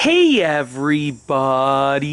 Hey everybody!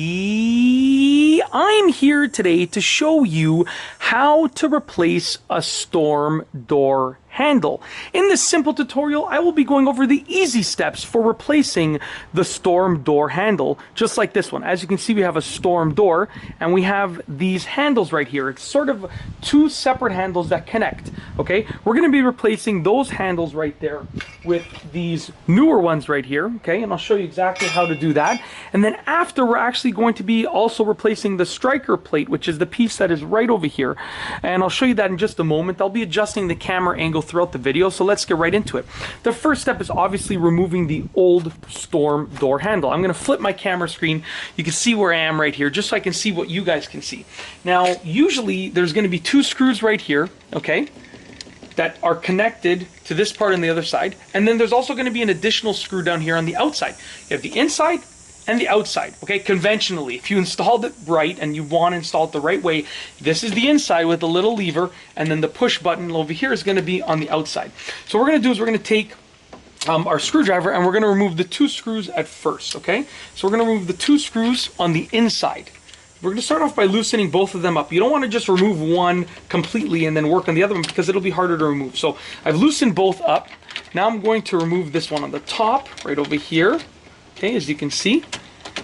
I'm here today to show you how to replace a storm door handle. In this simple tutorial, I will be going over the easy steps for replacing the storm door handle, just like this one. As you can see, we have a storm door, and we have these handles right here. It's sort of two separate handles that connect, okay? We're going to be replacing those handles right there with these newer ones right here, okay? And I'll show you exactly how to do that. And then after, we're actually going to be also replacing the striker plate, which is the piece that is right over here. And I'll show you that in just a moment. I'll be adjusting the camera angle throughout the video, so let's get right into it. The first step is obviously removing the old storm door handle. I'm going to flip my camera screen. You can see where I am right here, just so I can see what you guys can see. Now, usually there's going to be two screws right here, okay, that are connected to this part on the other side, and then there's also going to be an additional screw down here on the outside. You have the inside and the outside, okay? Conventionally, if you installed it right and you want to install it the right way, this is the inside with the little lever, and then the push button over here is going to be on the outside. So what we're going to do is we're going to take our screwdriver and we're going to remove the two screws at first, okay? So we're going to remove the two screws on the inside. We're going to start off by loosening both of them up. You don't want to just remove one completely and then work on the other one, because it'll be harder to remove. So I've loosened both up. Now I'm going to remove this one on the top, right over here. Okay, as you can see,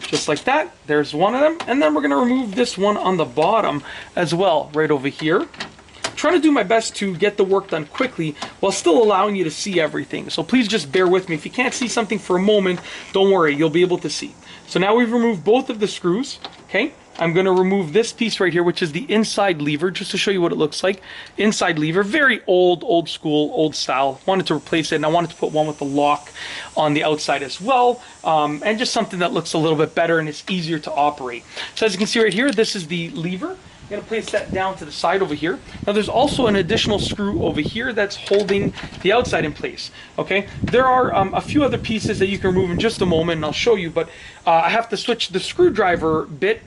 just like that, there's one of them. And then we're going to remove this one on the bottom as well, right over here. I'm trying to do my best to get the work done quickly while still allowing you to see everything. So please just bear with me. If you can't see something for a moment, don't worry, you'll be able to see. So now we've removed both of the screws, okay? I'm going to remove this piece right here, which is the inside lever, just to show you what it looks like. Inside lever, very old school, old style. Wanted to replace it, and I wanted to put one with the lock on the outside as well, and just something that looks a little bit better and it's easier to operate. So as you can see right here, this is the lever. I'm going to place that down to the side over here. Now there's also an additional screw over here that's holding the outside in place, okay? There are a few other pieces that you can remove in just a moment, and I'll show you, but I have to switch the screwdriver bit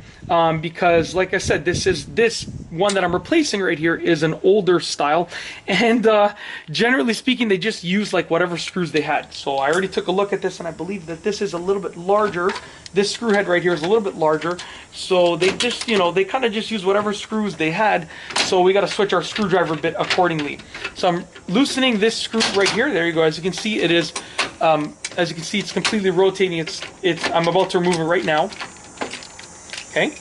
because, like I said, this one that I'm replacing right here is an older style, and generally speaking, they just use like whatever screws they had. So I already took a look at this, and I believe that this is a little bit larger. This screw head right here is a little bit larger, so they just, you know, they kind of just use whatever screws they had, so we got to switch our screwdriver bit accordingly. So I'm loosening this screw right here. There you go. As you can see, it is as you can see, it's completely rotating. I'm about to remove it right now. Okay,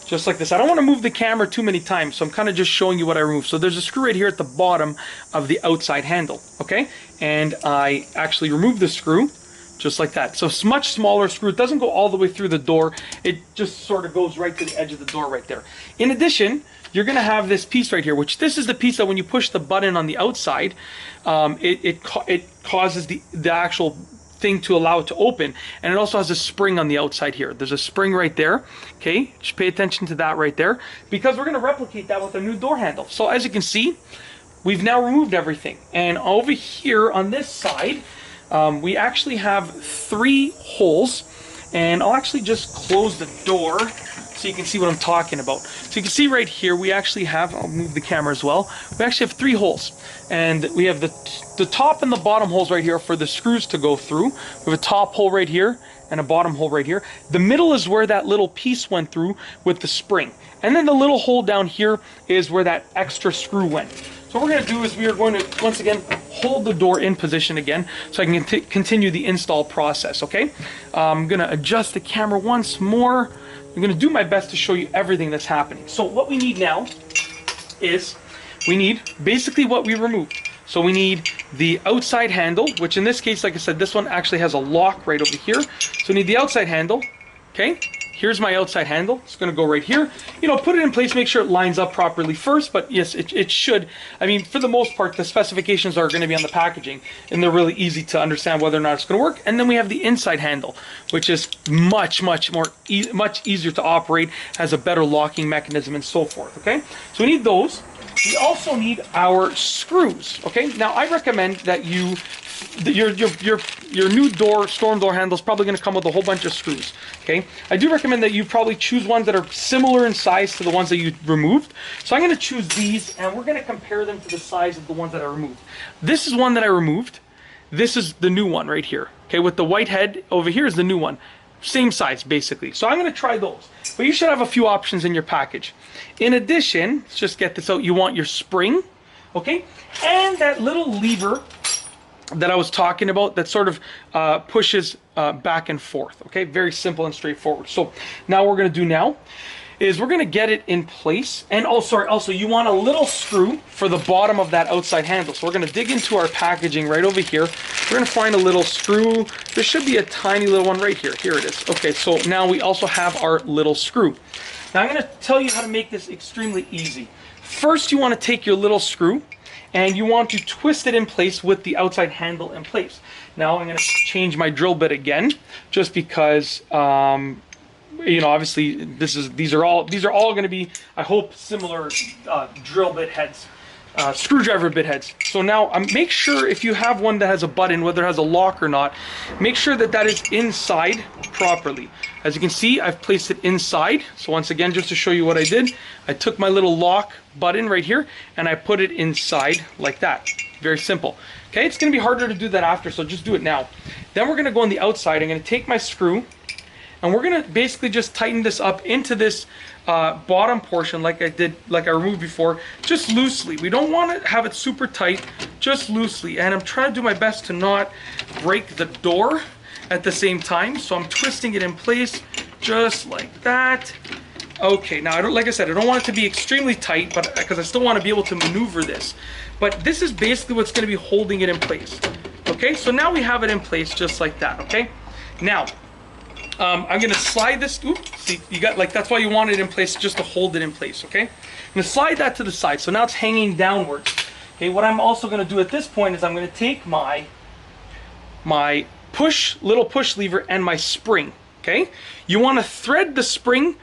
just like this. I don't want to move the camera too many times, so I'm kind of just showing you what I removed. So there's a screw right here at the bottom of the outside handle, okay? And I actually removed the screw just like that. So it's a much smaller screw. It doesn't go all the way through the door. It just sort of goes right to the edge of the door right there. In addition, you're going to have this piece right here, which this is the piece that when you push the button on the outside, it causes the actual thing to allow it to open, and it also has a spring on the outside here. There's a spring right there, okay? Just pay attention to that right there, because we're going to replicate that with a new door handle. So as you can see, we've now removed everything, and over here on this side, we actually have 3 holes, and I'll actually just close the door so you can see what I'm talking about. So you can see right here, we actually have, I'll move the camera as well, we actually have 3 holes. And we have the top and the bottom holes right here for the screws to go through. We have a top hole right here and a bottom hole right here. The middle is where that little piece went through with the spring. And then the little hole down here is where that extra screw went. So what we're going to do is we are going to, once again, hold the door in position again so I can continue the install process, okay? I'm going to adjust the camera once more. I'm going to do my best to show you everything that's happening. So what we need now is we need basically what we removed. So we need the outside handle, which in this case, like I said, this one actually has a lock right over here. So we need the outside handle, okay? Here's my outside handle. It's going to go right here. You know, put it in place, make sure it lines up properly first, but yes, it should. I mean, for the most part, the specifications are going to be on the packaging, and they're really easy to understand whether or not it's going to work. And then we have the inside handle, which is much easier to operate, has a better locking mechanism, and so forth, okay? So we need those. We also need our screws, okay? Now, I recommend that your new storm door handle is probably going to come with a whole bunch of screws, okay? I do recommend that you probably choose ones that are similar in size to the ones that you removed. So I'm going to choose these, and we're going to compare them to the size of the ones that I removed. This is one that I removed. This is the new one right here, okay? With the white head over here is the new one. same size basically. So I'm going to try those. But you should have a few options in your package. In addition, let's just get this out. You want your spring, okay? And that little lever that I was talking about that sort of pushes back and forth, okay? Very simple and straightforward. So now what we're going to do now is we're going to get it in place. And also you want a little screw for the bottom of that outside handle. So we're going to dig into our packaging right over here. We're going to find a little screw. There should be a tiny little one right here. Here it is. Okay, so now we also have our little screw. Now I'm going to tell you how to make this extremely easy. First, you want to take your little screw and you want to twist it in place with the outside handle in place. Now I'm going to change my drill bit again, just because you know, obviously these are all going to be, I hope, similar drill bit heads, screwdriver bit heads. So now make sure if you have one that has a button, whether it has a lock or not, make sure that that is inside properly. As you can see, I've placed it inside. So once again, just to show you what I did, I took my little lock button right here and I put it inside like that. Very simple. Okay, it's going to be harder to do that after, so just do it now. Then we're going to go on the outside. I'm going to take my screw and we're going to basically just tighten this up into this bottom portion like I removed before, just loosely. We don't want to have it super tight, just loosely. And I'm trying to do my best to not break the door at the same time. So I'm twisting it in place just like that. Okay, now like I said, I don't want it to be extremely tight, but because I still want to be able to maneuver this. But this is basically what's going to be holding it in place. Okay, so now we have it in place just like that. Okay, now I'm going to slide this. Oops, see, you got, like, that's why you want it in place, just to hold it in place. Okay, I'm going to slide that to the side. So now it's hanging downwards. Okay, what I'm also going to do at this point is I'm going to take my little push lever and my spring. Okay, you want to thread the spring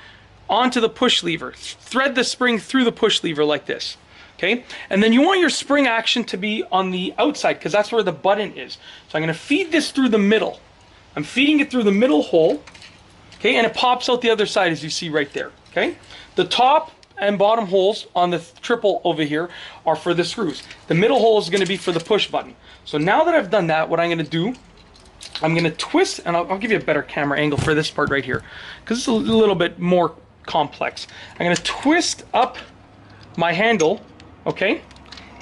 onto the push lever. Thread the spring through the push lever like this. Okay, and then you want your spring action to be on the outside because that's where the button is. So I'm going to feed this through the middle. I'm feeding it through the middle hole. Okay, and it pops out the other side as you see right there. Okay, the top and bottom holes on the triple over here are for the screws. The middle hole is going to be for the push button. So now that I've done that, what I'm going to do, I'm going to twist, and I'll give you a better camera angle for this part right here because it's a little bit more complex. I'm going to twist up my handle, okay,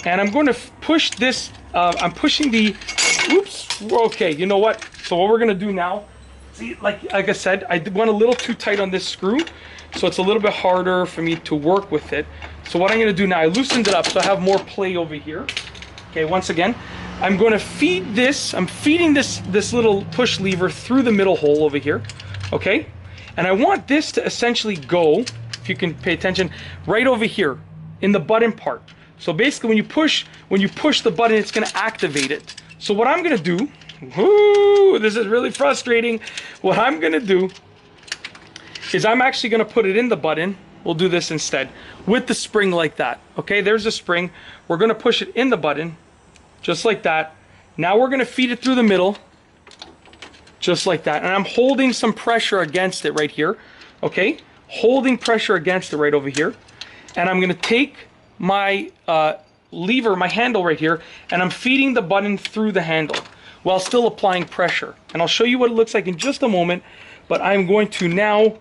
and I'm going to push this. I'm pushing the. Oops. Okay. You know what? So what we're going to do now? See, like I said, I went a little too tight on this screw, so it's a little bit harder for me to work with it. So what I'm going to do now, I loosened it up so I have more play over here. Okay. Once again, I'm going to feed this. I'm feeding this little push lever through the middle hole over here. Okay. And I want this to essentially go, if you can pay attention, right over here in the button part. So basically when you push the button, it's going to activate it. So what I'm going to do, this is really frustrating. What I'm going to do is I'm actually going to put it in the button. We'll do this instead with the spring like that. Okay, there's a spring. We're going to push it in the button just like that. Now we're going to feed it through the middle. Just like that. And I'm holding some pressure against it right here. Okay? Holding pressure against it right over here. And I'm going to take my lever, my handle right here, and I'm feeding the button through the handle while still applying pressure. And I'll show you what it looks like in just a moment. But I'm going to now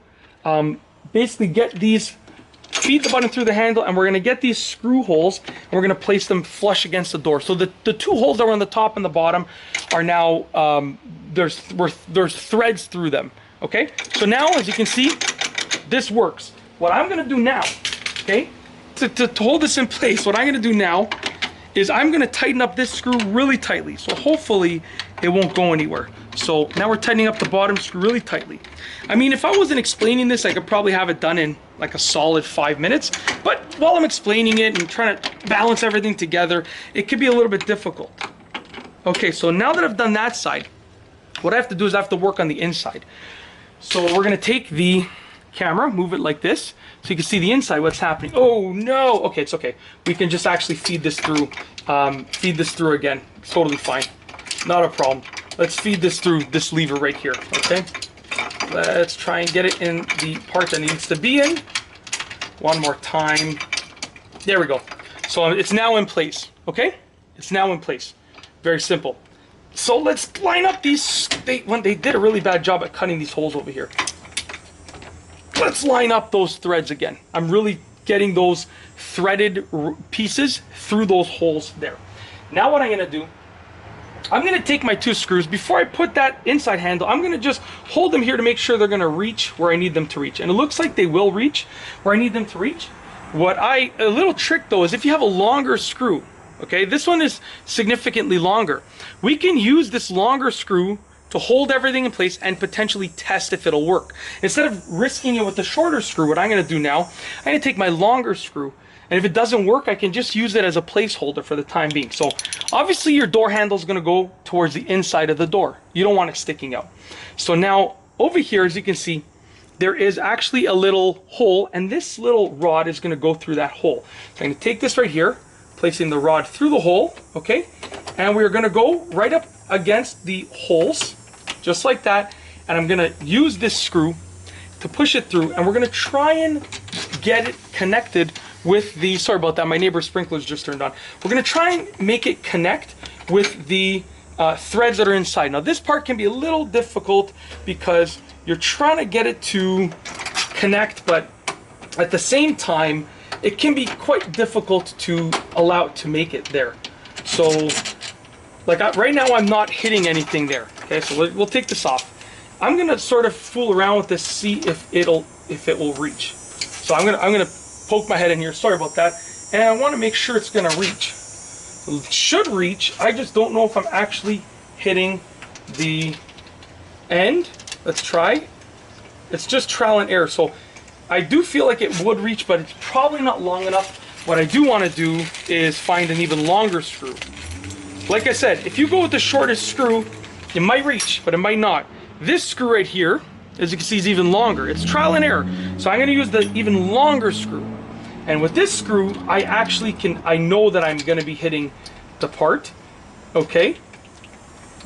basically feed the button through the handle, and we're going to get these screw holes, and we're going to place them flush against the door. So the two holes that were on the top and the bottom are now, there's threads through them. Okay, so now as you can see, this works. What I'm going to do now, okay, to hold this in place, what I'm going to do now is I'm going to tighten up this screw really tightly. So hopefully it won't go anywhere. So now we're tightening up the bottom screw really tightly. I mean, if I wasn't explaining this, I could probably have it done in like a solid 5 minutes. But while I'm explaining it and trying to balance everything together, it could be a little bit difficult. Okay, so now that I've done that side, what I have to do is I have to work on the inside. So we're going to take the camera, move it like this, so you can see the inside, what's happening. Oh no! Okay, it's okay. We can just actually feed this through again. It's totally fine. Not a problem. Let's feed this through this lever right here, okay? Let's try and get it in the part that needs to be in. One more time. There we go. So it's now in place, okay? It's now in place. Very simple. So let's line up these. They did a really bad job at cutting these holes over here. Let's line up those threads again. I'm really getting those threaded pieces through those holes there. Now what I'm going to do, I'm going to take my 2 screws. Before I put that inside handle, I'm going to just hold them here to make sure they're going to reach where I need them to reach. And it looks like they will reach where I need them to reach. A little trick though is if you have a longer screw, okay, this one is significantly longer. We can use this longer screw to hold everything in place and potentially test if it'll work. Instead of risking it with the shorter screw, what I'm going to do now, I'm going to take my longer screw, and if it doesn't work, I can just use it as a placeholder for the time being. So obviously your door handle is going to go towards the inside of the door. You don't want it sticking out. So now over here, as you can see, there is actually a little hole, and this little rod is going to go through that hole. So I'm going to take this right here, placing the rod through the hole, okay? And we're going to go right up against the holes, just like that. And I'm going to use this screw to push it through, and we're going to try and get it connected with the, sorry about that, my neighbor's sprinklers just turned on. We're going to try and make it connect with the threads that are inside. Now this part can be a little difficult because you're trying to get it to connect, but at the same time, it can be quite difficult to allow it to make it there. So, like right now, I'm not hitting anything there. Okay, so we'll take this off. I'm gonna sort of fool around with this, see if it will reach. So I'm gonna poke my head in here. Sorry about that. And I want to make sure it's gonna reach. It should reach. I just don't know if I'm actually hitting the end. Let's try. It's just trial and error. So I do feel like it would reach, but it's probably not long enough. What I do want to do is find an even longer screw. Like I said, if you go with the shortest screw, it might reach, but it might not. This screw right here, as you can see, is even longer. It's trial and error. So I'm going to use the even longer screw. And with this screw, I know that I'm going to be hitting the part, okay,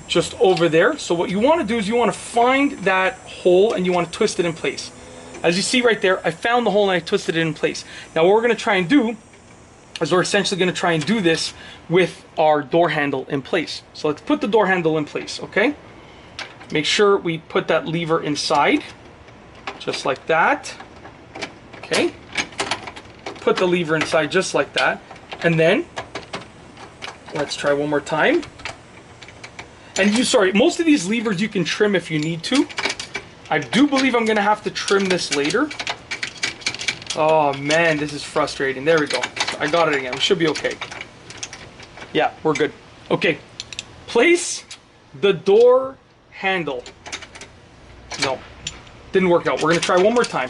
just over there. So what you want to do is you want to find that hole and you want to twist it in place. As you see right there, I found the hole and I twisted it in place. Now what we're going to try and do is we're essentially going to try and do this with our door handle in place. So let's put the door handle in place, okay? Make sure we put that lever inside, just like that, okay? Put the lever inside just like that. And then, let's try one more time. And most of these levers you can trim if you need to. I do believe I'm going to have to trim this later. Oh man, this is frustrating. There we go. I got it again. We should be okay. Yeah, we're good. Okay. Place the door handle. No, didn't work out. We're going to try one more time.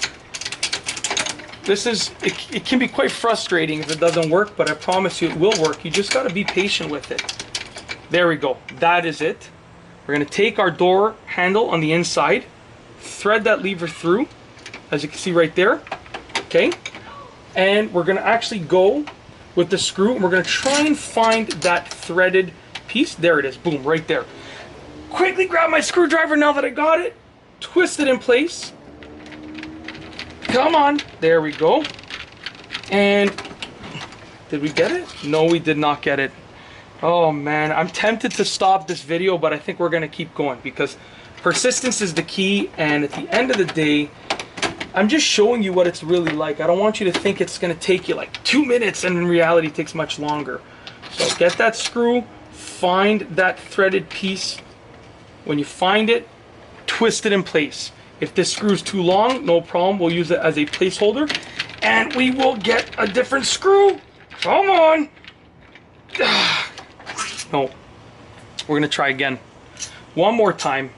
It can be quite frustrating if it doesn't work, but I promise you it will work. You just got to be patient with it. There we go. That is it. We're going to take our door handle on the inside, thread that lever through, as you can see right there, okay? And we're going to actually go with the screw, and we're going to try and find that threaded piece. There it is. Boom, right there. Quickly grab my screwdriver now that I got it, twist it in place. Come on. There we go. And did we get it? No, we did not get it. Oh man, I'm tempted to stop this video, but I think we're going to keep going because persistence is the key, and at the end of the day, I'm just showing you what it's really like. I don't want you to think it's going to take you like 2 minutes, and in reality it takes much longer. So get that screw, find that threaded piece. When you find it, twist it in place. If this screw is too long, no problem. We'll use it as a placeholder, and we will get a different screw. Come on. No, we're going to try again. One more time.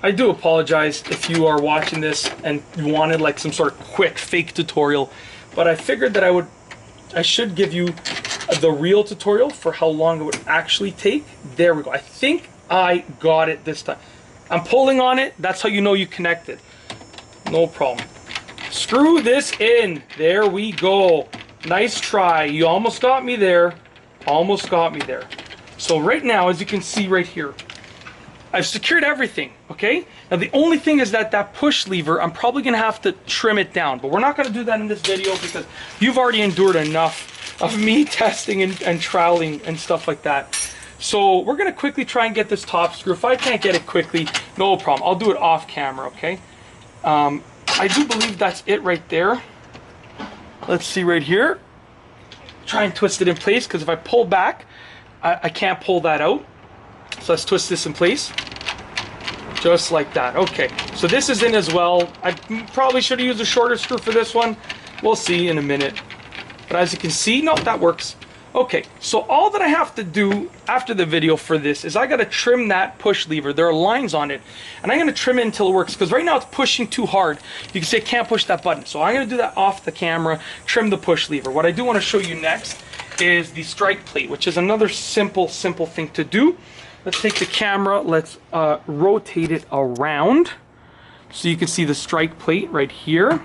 I do apologize if you are watching this and you wanted like some sort of quick fake tutorial, but I figured that I should give you the real tutorial for how long it would actually take. There we go. I think I got it this time. I'm pulling on it. That's how you know you connected. No problem. Screw this in. There we go. Nice try. You almost got me there. Almost got me there. So right now, as you can see right here, I've secured everything, okay? Now the only thing is that push lever, I'm probably gonna have to trim it down, but we're not gonna do that in this video because you've already endured enough of me testing and trialing and stuff like that. So we're gonna quickly try and get this top screw. If I can't get it quickly, no problem. I'll do it off camera, okay? I do believe that's it right there. Let's see right here. Try and twist it in place, because if I pull back, I can't pull that out. So let's twist this in place. Just like that. Okay, so this is in as well. I probably should have used a shorter screw for this one. We'll see in a minute. But as you can see, no, that works. Okay, so all that I have to do after the video for this is I got to trim that push lever. There are lines on it, and I'm going to trim it until it works, because right now it's pushing too hard. You can see I can't push that button. So I'm going to do that off the camera, trim the push lever. What I do want to show you next is the strike plate, which is another simple thing to do. Let's take the camera, let's rotate it around so you can see the strike plate right here.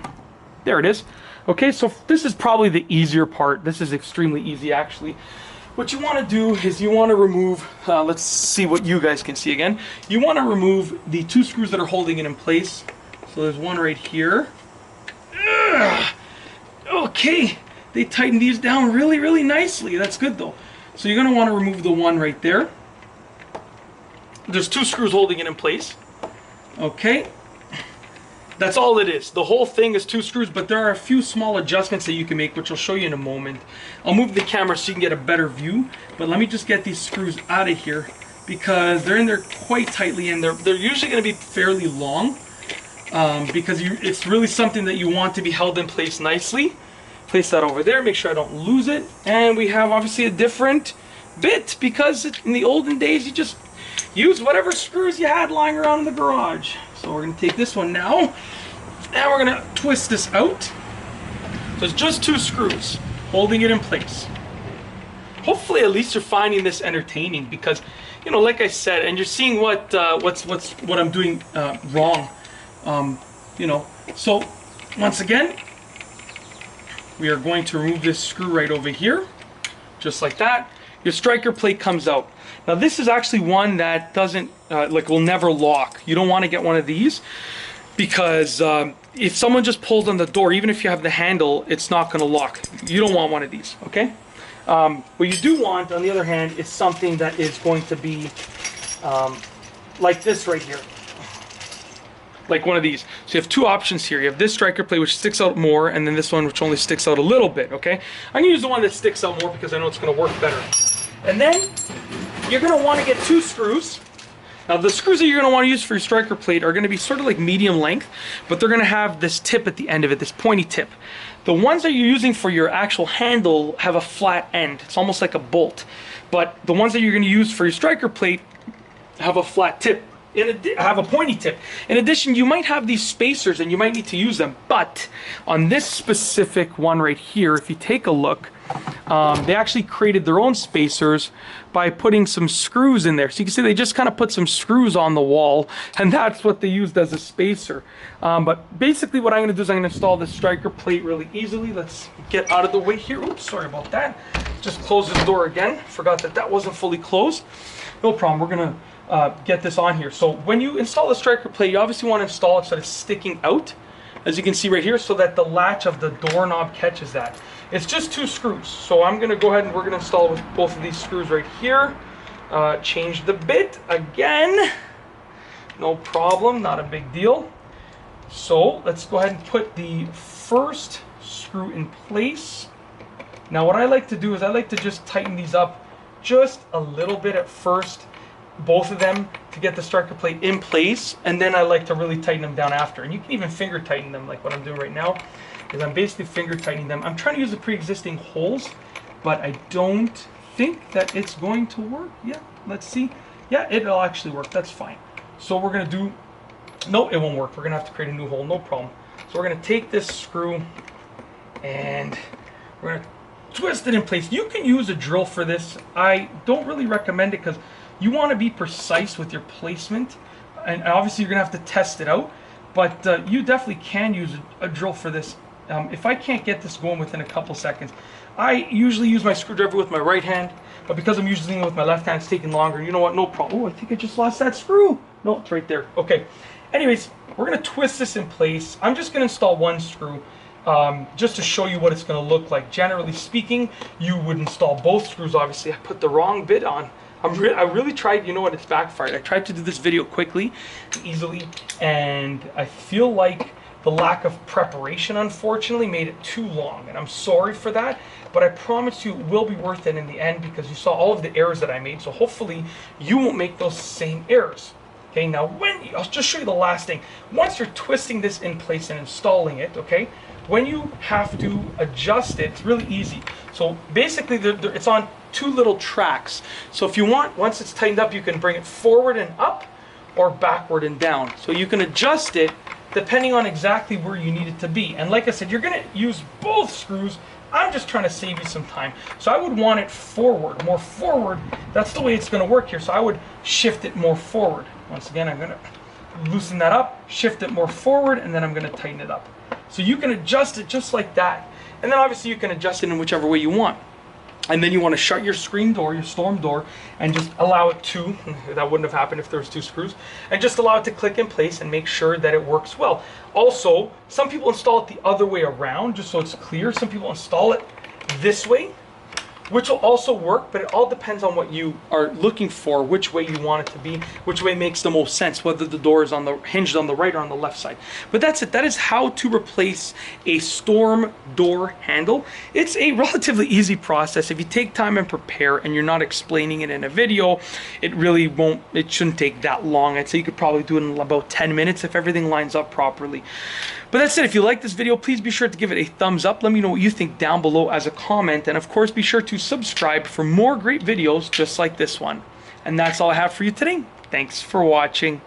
There it is. Okay, so this is probably the easier part. This is extremely easy, actually. What you want to do is you want to remove, let's see what you guys can see again. You want to remove the 2 screws that are holding it in place. So there's one right here. Ugh. Okay, they tighten these down really nicely. That's good though. So you're going to want to remove the one right there. There's 2 screws holding it in place. Okay. That's all it is. The whole thing is 2 screws, but there are a few small adjustments that you can make, which I'll show you in a moment. I'll move the camera so you can get a better view, but let me just get these screws out of here, because they're in there quite tightly, and they're usually going to be fairly long, because it's really something that you want to be held in place nicely. Place that over there, make sure I don't lose it. And we have obviously a different bit, because in the olden days you just use whatever screws you had lying around in the garage. So we're going to take this one now, and we're going to twist this out. So it's just 2 screws holding it in place. Hopefully at least you're finding this entertaining, because, you know, like I said, and you're seeing what I'm doing wrong. You know, so once again, we are going to remove this screw right over here, just like that. Your striker plate comes out. Now this is actually one that doesn't, will never lock. You don't want to get one of these, because if someone just pulls on the door, even if you have the handle, it's not going to lock. You don't want one of these, okay? What you do want, on the other hand, is something that is going to be like this right here. Like one of these. So you have 2 options here. You have this striker plate, which sticks out more, and then this one, which only sticks out a little bit, okay? I'm going to use the one that sticks out more, because I know it's going to work better. And then you're going to want to get 2 screws. Now the screws that you're going to want to use for your striker plate are going to be sort of like medium length, but they're going to have this tip at the end of it, this pointy tip. The ones that you're using for your actual handle have a flat end. It's almost like a bolt. But the ones that you're going to use for your striker plate have a flat tip. Have a pointy tip. In addition, you might have these spacers and you might need to use them, but on this specific one right here, if you take a look, they actually created their own spacers by putting some screws in there. So you can see they just kind of put some screws on the wall, and that's what they used as a spacer. But basically what I'm going to do is I'm going to install this striker plate really easily. Let's get out of the way here. Oops, sorry about that. Just close this door again. Forgot that wasn't fully closed. No problem. We're going to get this on here. So when you install the striker plate, you obviously want to install it so that it's sticking out, as you can see right here, so that the latch of the doorknob catches that. It's just 2 screws. So I'm going to go ahead and we're going to install it with both of these screws right here. Change the bit again. No problem, not a big deal. So let's go ahead and put the first screw in place. Now what I like to do is I like to just tighten these up just a little bit at first, both of them, to get the striker plate in place, and then I like to really tighten them down after. And you can even finger tighten them, like what I'm doing right now, is I'm basically finger tightening them. I'm trying to use the pre-existing holes, but I don't think that it's going to work. Yeah, let's see. Yeah, it'll actually work. That's fine. So we're going to do, no, it won't work. We're going to have to create a new hole, no problem. So we're going to take this screw and we're going to twist it in place. You can use a drill for this. I don't really recommend it, because you want to be precise with your placement, and obviously you're going to have to test it out, but you definitely can use a drill for this. If I can't get this going within a couple seconds, I usually use my screwdriver with my right hand, but because I'm using it with my left hand, it's taking longer. You know what? No problem. Oh, I think I just lost that screw. No, it's right there. Okay. Anyways, we're going to twist this in place. I'm just going to install 1 screw. Just to show you what it's going to look like. Generally speaking, you would install both screws. Obviously, I put the wrong bit on. I really tried, you know what, it's backfired. I tried to do this video quickly, easily, and I feel like the lack of preparation, unfortunately, made it too long, and I'm sorry for that, but I promise you it will be worth it in the end because you saw all of the errors that I made, so hopefully you won't make those same errors. Okay, now I'll just show you the last thing. Once you're twisting this in place and installing it, okay, when you have to adjust it, it's really easy. So basically, it's on two little tracks. So if you want, once it's tightened up, you can bring it forward and up or backward and down. So you can adjust it depending on exactly where you need it to be. And like I said, you're gonna use both screws. I'm just trying to save you some time. So I would want it forward, more forward. That's the way it's gonna work here. So I would shift it more forward. Once again, I'm gonna loosen that up, shift it more forward, and then I'm gonna tighten it up. So you can adjust it just like that. And then obviously you can adjust it in whichever way you want. And then you want to shut your screen door, your storm door, and just allow it to, that wouldn't have happened if there was two screws, and just allow it to click in place and make sure that it works well. Also, some people install it the other way around, just so it's clear. Some people install it this way, which will also work, but it all depends on what you are looking for, which way you want it to be, which way makes the most sense, whether the door is hinged on the right or on the left side. But that's it. That is how to replace a storm door handle. It's a relatively easy process. If you take time and prepare and you're not explaining it in a video, it shouldn't take that long. I'd say you could probably do it in about 10 minutes if everything lines up properly. But that's it. If you like this video, please be sure to give it a thumbs up. Let me know what you think down below as a comment. And of course, be sure to subscribe for more great videos just like this one. And that's all I have for you today. Thanks for watching.